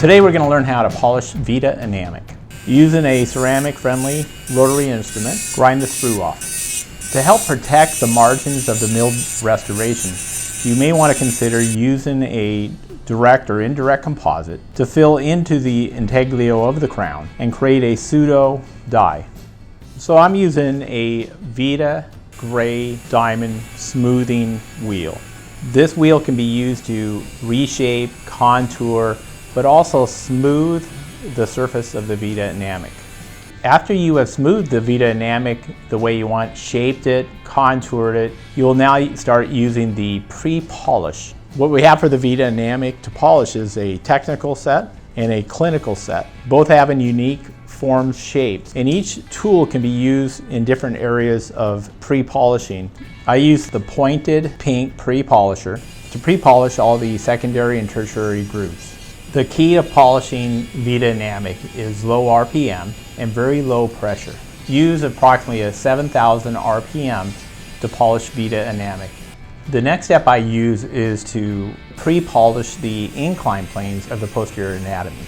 Today we're going to learn how to polish VITA ENAMIC. Using a ceramic-friendly rotary instrument, grind the sprue off. To help protect the margins of the milled restoration, you may want to consider using a direct or indirect composite to fill into the intaglio of the crown and create a pseudo die. So I'm using a VITA gray diamond smoothing wheel. This wheel can be used to reshape, contour, but also smooth the surface of the VITA ENAMIC. After you have smoothed the VITA ENAMIC the way you want, shaped it, contoured it, you will now start using the pre-polish. What we have for the VITA ENAMIC to polish is a technical set and a clinical set. Both have a unique forms, shapes, and each tool can be used in different areas of pre-polishing. I use the pointed pink pre-polisher to pre-polish all the secondary and tertiary grooves. The key to polishing VITA ENAMIC is low RPM and very low pressure. Use approximately a 7,000 RPM to polish VITA ENAMIC. The next step I use is to pre-polish the incline planes of the posterior anatomy.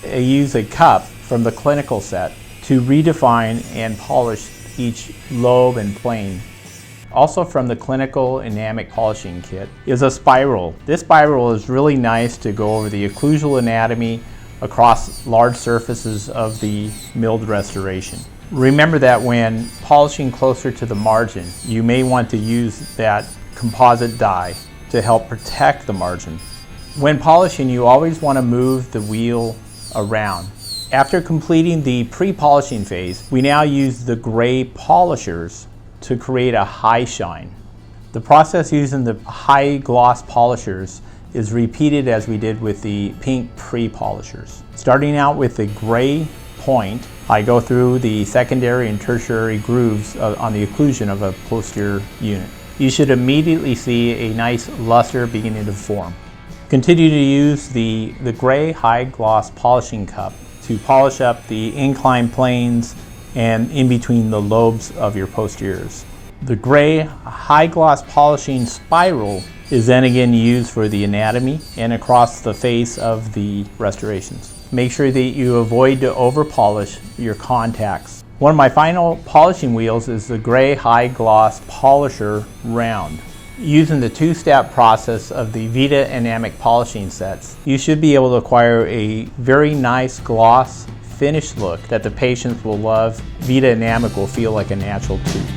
I use a cup from the clinical set to redefine and polish each lobe and plane. Also from the clinical ENAMIC polishing kit is a spiral. This spiral is really nice to go over the occlusal anatomy across large surfaces of the milled restoration. Remember that when polishing closer to the margin, you may want to use that composite die to help protect the margin. When polishing, you always want to move the wheel around. After completing the pre-polishing phase, we now use the gray polishers to create a high shine. The process using the high gloss polishers is repeated as we did with the pink pre-polishers. Starting out with the gray point, I go through the secondary and tertiary grooves on the occlusion of a posterior unit. You should immediately see a nice luster beginning to form. Continue to use the gray high gloss polishing cup to polish up the incline planes and in between the lobes of your posteriors. The gray high gloss polishing spiral is then again used for the anatomy and across the face of the restorations. Make sure that you avoid to over polish your contacts. One of my final polishing wheels is the gray high gloss polisher round. Using the two-step process of the VITA ENAMIC polishing sets, you should be able to acquire a very nice gloss finished look that the patients will love. VITA ENAMIC will feel like a natural tooth.